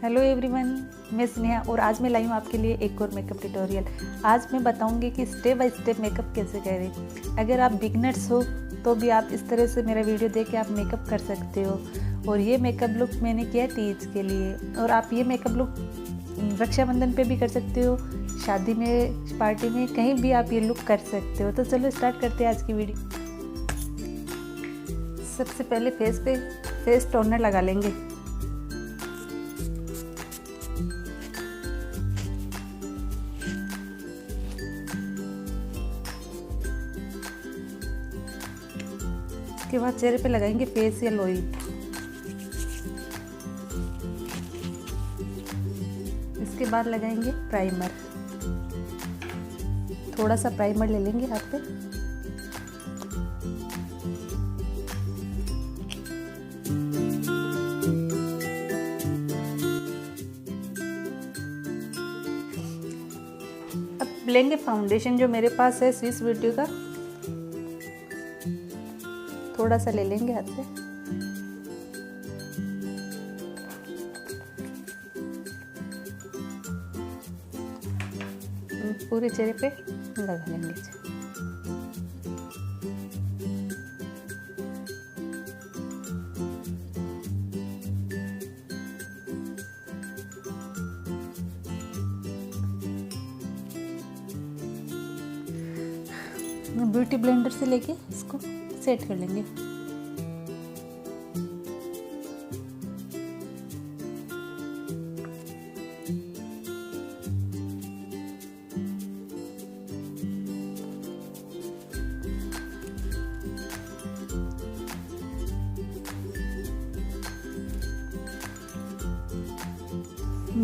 Hello everyone, मैं स्नेहा और आज मैं लाई हूँ आपके लिए एक और मेकअप ट्यूटोरियल। आज मैं बताऊंगी कि स्टेप बाय स्टेप मेकअप कैसे करें। अगर आप बिगनर्स हो तो भी आप इस तरह से मेरा वीडियो देख के आप मेकअप कर सकते हो। और ये मेकअप लुक मैंने किया तीज के लिए, और आप ये मेकअप लुक रक्षाबंधन पे भी कर सकते हो, शादी में, पार्टी में, कहीं भी आप ये लुक कर सकते हो। तो चलो स्टार्ट करते हैं आज की वीडियो। सबसे पहले फेस पे फेस टोनर लगा लेंगे। उसके बाद चेहरे पे लगाएंगे फेशियल ऑयल। इसके बाद लगाएंगे प्राइमर। थोड़ा सा प्राइमर ले लेंगे हाथ पे। अब लेंगे फाउंडेशन, जो मेरे पास है स्विस ब्यूटी का। थोड़ा सा ले लेंगे हाथ पे। पूरे चेहरे पे लगा लेंगे। ब्यूटी ब्लेंडर से लेके इसको सेट कर लेंगे।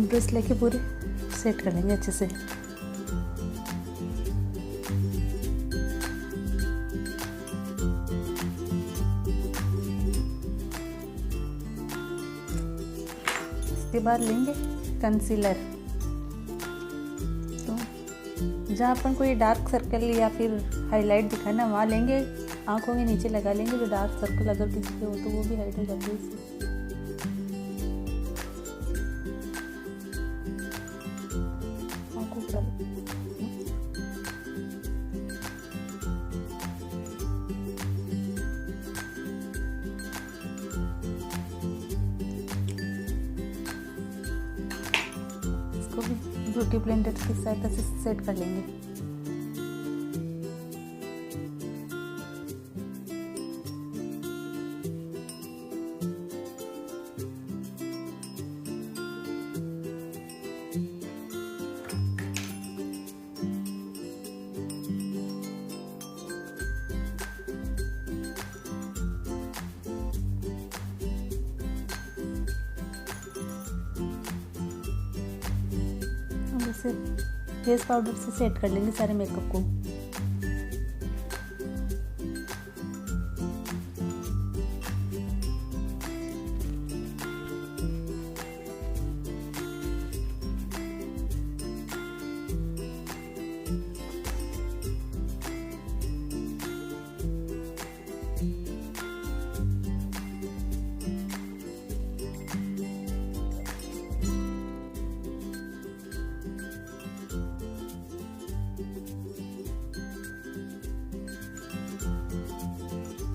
ब्रश लेके पूरे सेट कर लेंगे अच्छे से। इसके बाद लेंगे कंसीलर। तो जहाँ अपन को ये डार्क सर्कल या फिर हाईलाइट दिखाना, वहाँ लेंगे, आंखों के नीचे लगा लेंगे। जो डार्क सर्कल अगर किसी के हो तो वो भी हाइड हो जाती है इससे। ब्यूटी ब्लेंडर की सहायता से सेट कर लेंगे। इसे फेस पाउडर से सेट कर लेंगे सारे मेकअप को।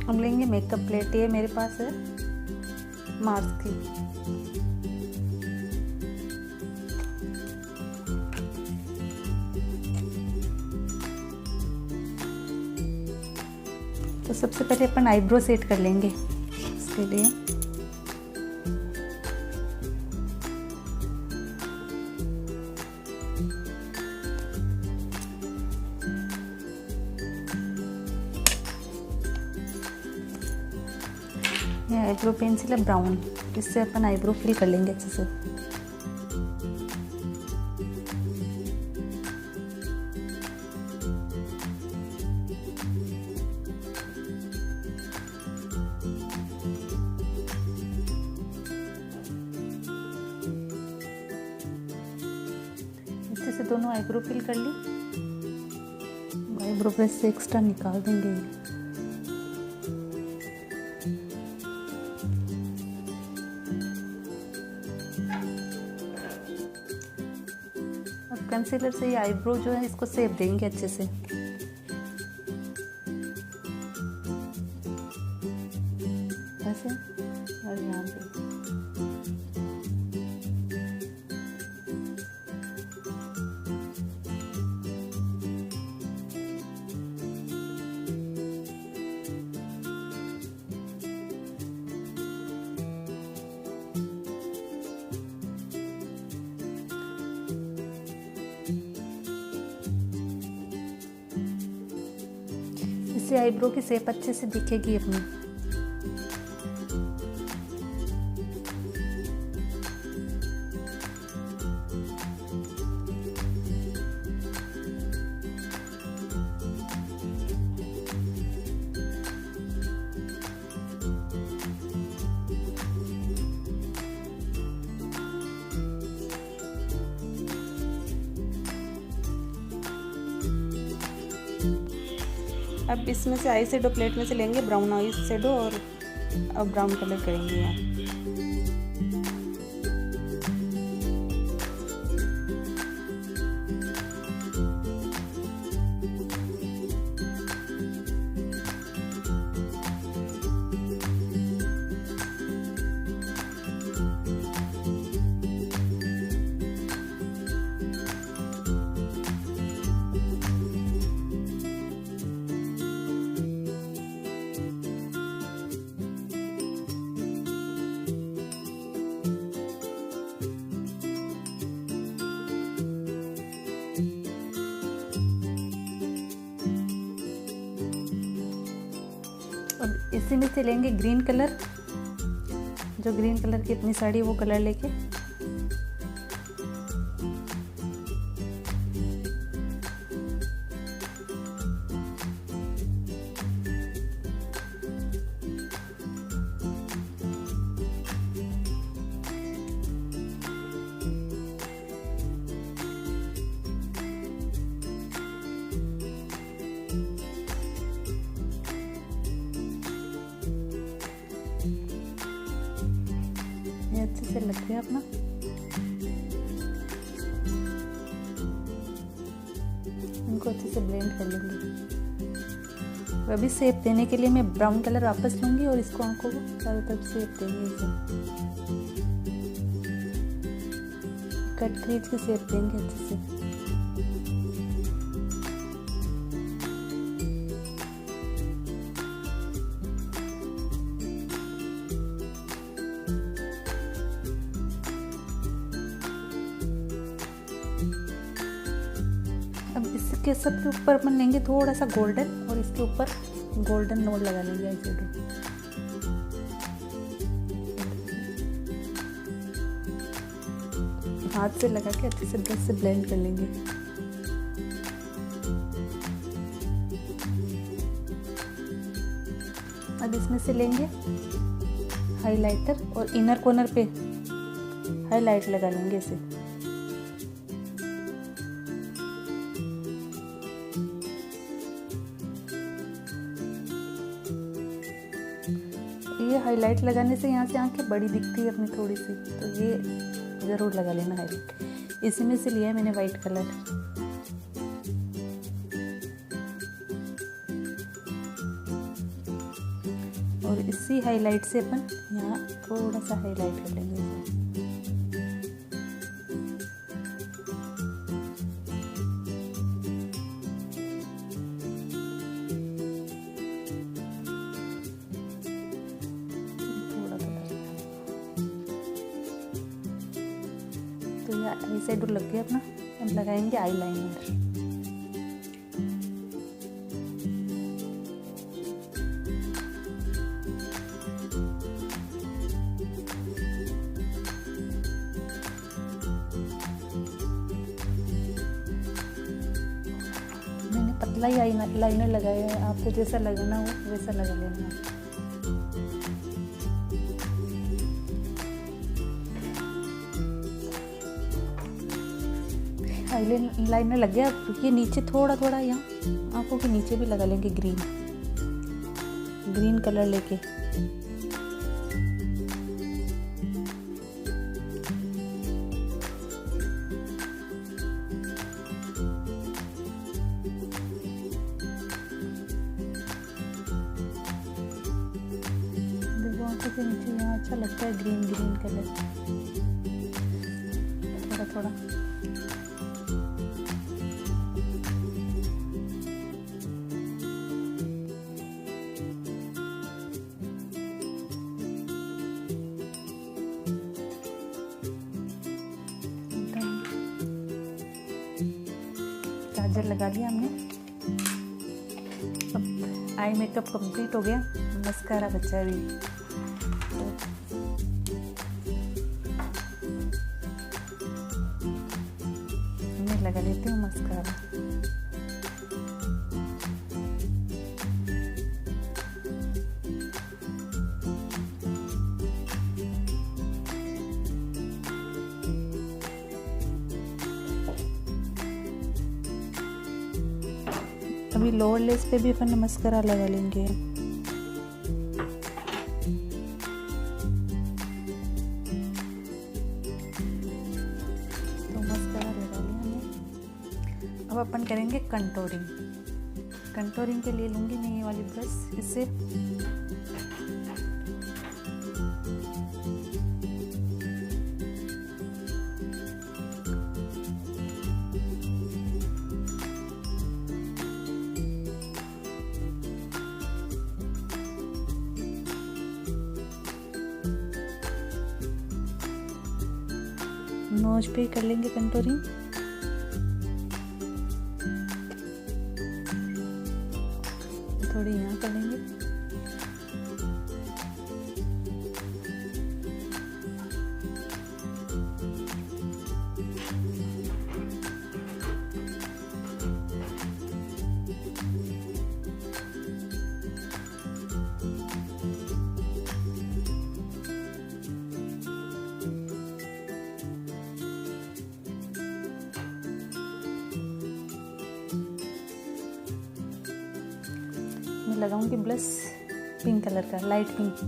हम लेंगे मेकअप प्लेट, ये मेरे पास है मार्स की। तो सबसे पहले अपन आईब्रो सेट कर लेंगे। इसके लिए आईब्रो पेंसिल है ब्राउन, इससे अपन आईब्रो फिल कर लेंगे अच्छे से। अच्छे से दोनों आईब्रो फिल कर ली। आईब्रो ब्रश से एक्स्ट्रा निकाल देंगे। कंसीलर से ये आईब्रो जो है इसको शेप देंगे अच्छे से। ऐसे और यहाँ पे इससे आईब्रो की शेप अच्छे से दिखेगी अपनी। अब इसमें से आई शेडो प्लेट में से लेंगे ब्राउन आई शेडो और अब ब्राउन कलर करेंगे यहाँ। अब इसी में से लेंगे ग्रीन कलर, जो ग्रीन कलर की अपनी साड़ी वो कलर लेके अच्छे से लग गया अपना। इनको अच्छे से ब्लेंड कर लेंगे। अभी शेप देने के लिए मैं ब्राउन कलर वापस लूंगी और इसको आंखों को चारों तरफ शेप देंगे। इसे कट क्रीज की शेप देंगे अच्छे से। अब इसके सबके ऊपर अपन लेंगे थोड़ा सा गोल्डन और इसके ऊपर गोल्डन नोट लगा लेंगे आई शेडो। हाथ से लगा के अच्छे से ब्रश से ब्लेंड कर लेंगे। अब इसमें से लेंगे हाइलाइटर और इनर कॉर्नर पे हाइलाइट लगा लेंगे इसे। ये हाईलाइट लगाने से यहाँ से आंखें बड़ी दिखती है अपनी थोड़ी सी, तो ये ज़रूर लगा लेना हाईलाइट। इसी में से लिया है मैंने वाइट कलर। और इसी हाईलाइट से अपन यहाँ थोड़ा सा हाईलाइट कर लेंगे इसे। तो ये आई शेडो लग गया अपना। अब लगाएंगे आई लाइनर। मैंने पतला ही लाइनर लगाया है, आपको जैसा लगाना हो वैसा लगा लेना। लाइनर लग गया। ये नीचे थोड़ा थोड़ा यहाँ आंखों के नीचे भी लगा लेंगे ग्रीन कलर लेके। आंखों के नीचे यहाँ अच्छा लगता है ग्रीन ग्रीन कलर, थोड़ा थोड़ा। काजल लगा लिया हमने। अब आई मेकअप कंप्लीट हो गया, मस्कारा बचा भी। मैं लगा लेती हूँ मस्कारा। अभी लोअर लेस पे भी अपन मस्कारा लगा लेंगे। तो मस्कारा लगा लिया हमने। अब अपन करेंगे कंटूरिंग। कंटूरिंग के लिए लूंगी मैं ये वाली ब्रश, इससे नोज पे कर लेंगे कंटूरिंग। थोड़ी यहाँ कर लेंगे। मैं लगाऊंगी ब्लश पिंक कलर का, लाइट पिंक।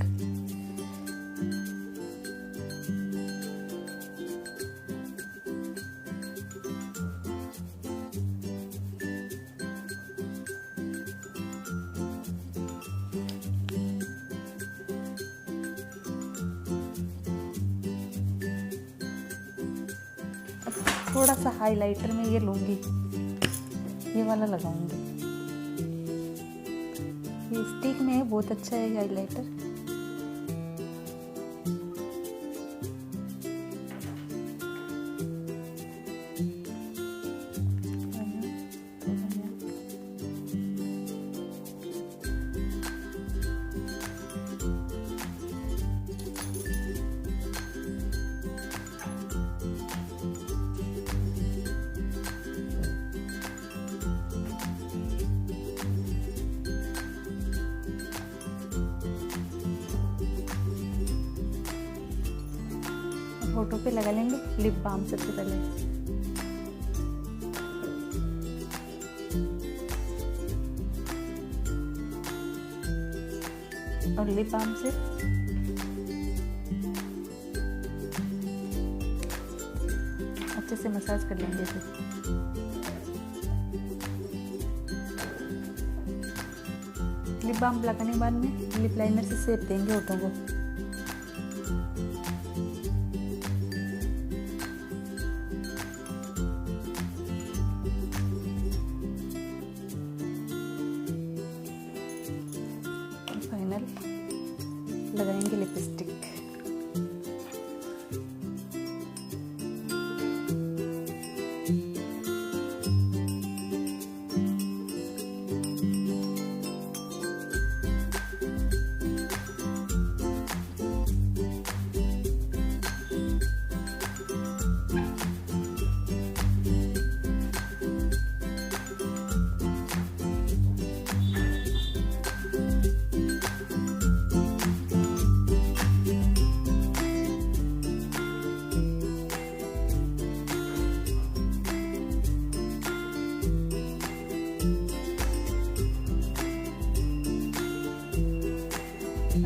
थोड़ा सा हाइलाइटर में ये लूंगी, ये वाला लगाऊंगी। ये स्टिक में है, बहुत अच्छा है हाइलाइटर। होठों पे लगा लेंगे लिप बाम सबसे पहले। और लिप बाम से अच्छे से मसाज कर लेंगे फिर। लिप बाम लगाने के बाद में लिप लाइनर से शेप देंगे होठों को। लगाएंगे लिपस्टिक।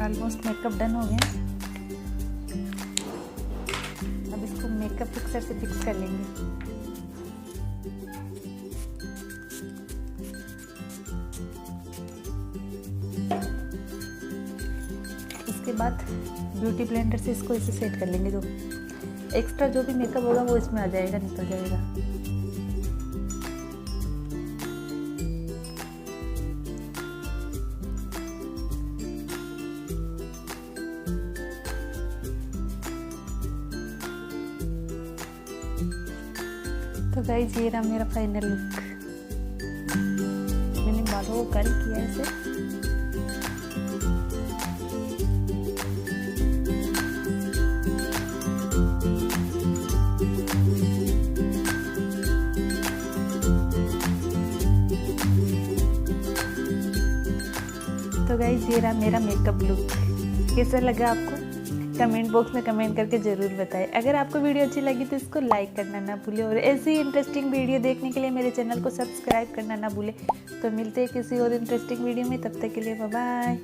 ऑलमोस्ट मेकअप डन हो गया। अब इसको मेकअप फिक्सर से फिक्स कर लेंगे। इसके के बाद ब्यूटी ब्लेंडर से इसको इसे सेट कर लेंगे। जो एक्स्ट्रा जो भी मेकअप होगा वो इसमें आ जाएगा, निकल जाएगा। तो गाइस ये रहा मेरा फाइनल लुक। मैंने बालों को कर्ल किया ऐसे। तो गाइस ये रहा मेरा मेकअप लुक। कैसा लगा आपको? कमेंट बॉक्स में कमेंट करके ज़रूर बताएं। अगर आपको वीडियो अच्छी लगी तो इसको लाइक करना ना भूलें और ऐसी इंटरेस्टिंग वीडियो देखने के लिए मेरे चैनल को सब्सक्राइब करना ना भूलें। तो मिलते हैं किसी और इंटरेस्टिंग वीडियो में, तब तक के लिए बाय बाय।